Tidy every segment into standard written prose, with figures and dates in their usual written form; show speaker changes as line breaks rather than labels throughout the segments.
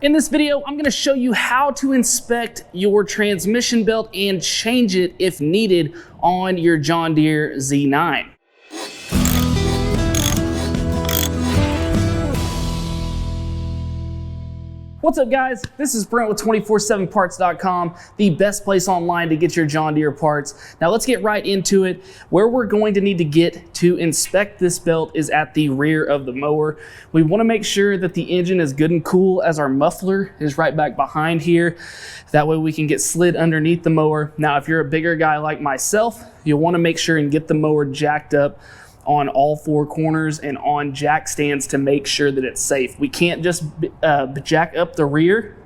In this video, I'm going to show you how to inspect your transmission belt and change it if needed on your John Deere Z9. What's up guys, this is Brent with 247parts.com, the best place online to get your John Deere parts. Now let's get right into it. Where we're going to need to get to inspect this belt is at the rear of the mower. We want to make sure that the engine is good and cool, as our muffler is right back behind here. That way we can get slid underneath the mower. Now if you're a bigger guy like myself, you'll want to make sure and get the mower jacked up on all four corners and on jack stands to make sure that it's safe. We can't just jack up the rear,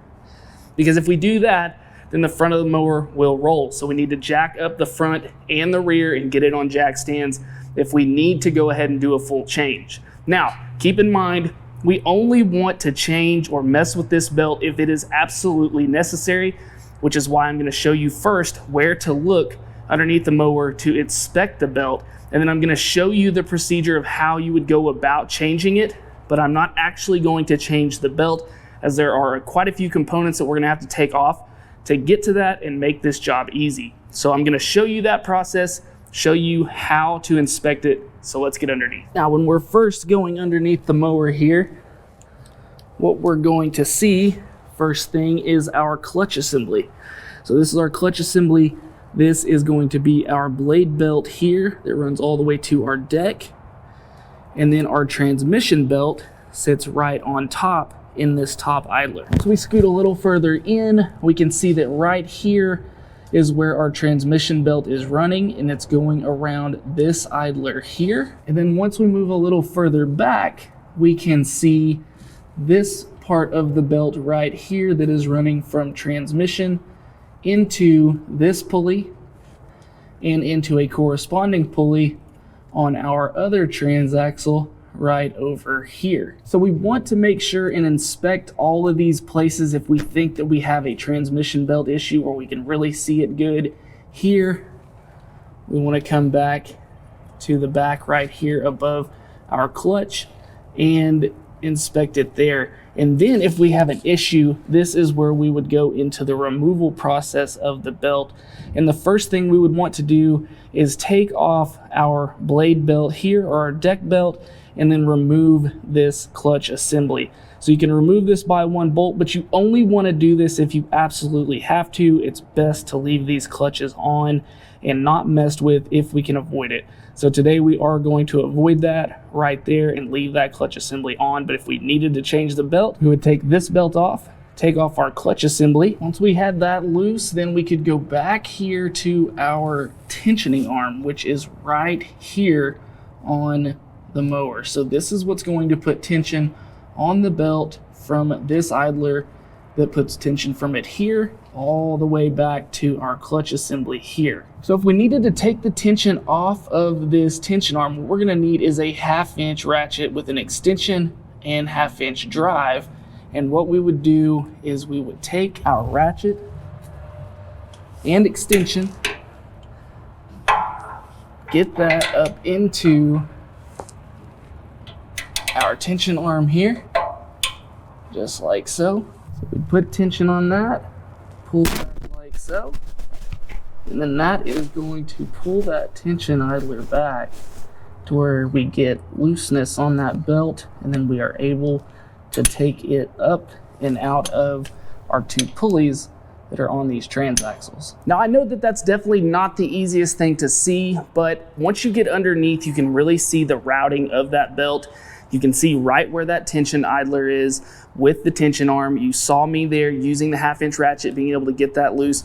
because if we do that, then the front of the mower will roll. So we need to jack up the front and the rear and get it on jack stands if we need to go ahead and do a full change. Now, keep in mind, we only want to change or mess with this belt if it is absolutely necessary, which is why I'm going to show you first where to look underneath the mower to inspect the belt. And then I'm going to show you the procedure of how you would go about changing it, but I'm not actually going to change the belt, as there are quite a few components that we're going to have to take off to get to that and make this job easy. So I'm going to show you that process, show you how to inspect it. So let's get underneath. Now, when we're first going underneath the mower here, what we're going to see first thing is our clutch assembly. So this is our clutch assembly. This is going to be our blade belt here that runs all the way to our deck. And then our transmission belt sits right on top in this top idler. So we scoot a little further in, we can see that right here is where our transmission belt is running, and it's going around this idler here. And then once we move a little further back, we can see this part of the belt right here that is running from transmission into this pulley and into a corresponding pulley on our other transaxle right over here. So we want to make sure and inspect all of these places if we think that we have a transmission belt issue or we can really see it good. Here, we want to come back to the back right here above our clutch and inspect it there. And then if we have an issue, this is where we would go into the removal process of the belt. And the first thing we would want to do is take off our blade belt here, or our deck belt, and then remove this clutch assembly. So you can remove this by one bolt, but you only want to do this if you absolutely have to. It's best to leave these clutches on and not messed with if we can avoid it. So today we are going to avoid that right there and leave that clutch assembly on. But if we needed to change the belt, we would take this belt off, take off our clutch assembly. Once we had that loose, then we could go back here to our tensioning arm, which is right here on the mower. So this is what's going to put tension on the belt from this idler, that puts tension from it here all the way back to our clutch assembly here. So if we needed to take the tension off of this tension arm, what we're going to need is a 1/2 inch ratchet with an extension and 1/2 inch drive. And what we would do is we would take our ratchet and extension, get that up into our tension arm here, just like so. So we put tension on that, pull that like so, and then that is going to pull that tension idler back to where we get looseness on that belt, and then we are able to take it up and out of our two pulleys that are on these transaxles. Now I know that that's definitely not the easiest thing to see, but once you get underneath, you can really see the routing of that belt. You can see right where that tension idler is with the tension arm. You saw me there using the 1/2 inch ratchet, being able to get that loose.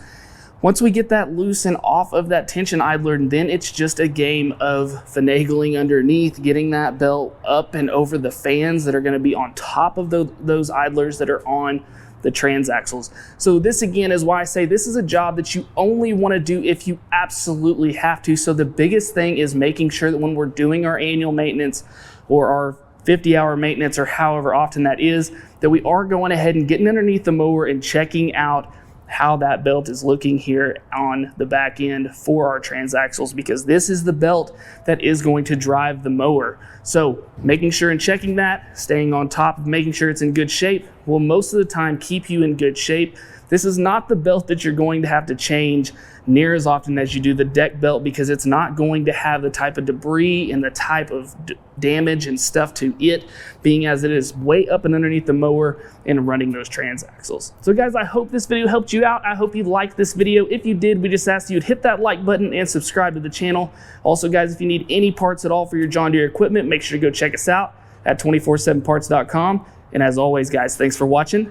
Once we get that loose and off of that tension idler, then it's just a game of finagling underneath, getting that belt up and over the fans that are going to be on top of those idlers that are on the transaxles. So this again is why I say this is a job that you only want to do if you absolutely have to. So the biggest thing is making sure that when we're doing our annual maintenance or our 50-hour maintenance, or however often that is, that we are going ahead and getting underneath the mower and checking out how that belt is looking here on the back end for our transaxles, because this is the belt that is going to drive the mower. So making sure and checking that, staying on top of making sure it's in good shape, will most of the time keep you in good shape. This is not the belt that you're going to have to change near as often as you do the deck belt, because it's not going to have the type of debris and the type of damage and stuff to it, being as it is way up and underneath the mower and running those transaxles. So guys, I hope this video helped you out. I hope you liked this video. If you did, we just asked you to hit that like button and subscribe to the channel. Also guys, if you need any parts at all for your John Deere equipment, make sure to go check us out at 247parts.com. And as always guys, thanks for watching.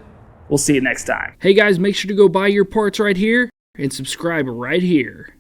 We'll see you next time. Hey guys, make sure to go buy your parts right here and subscribe right here.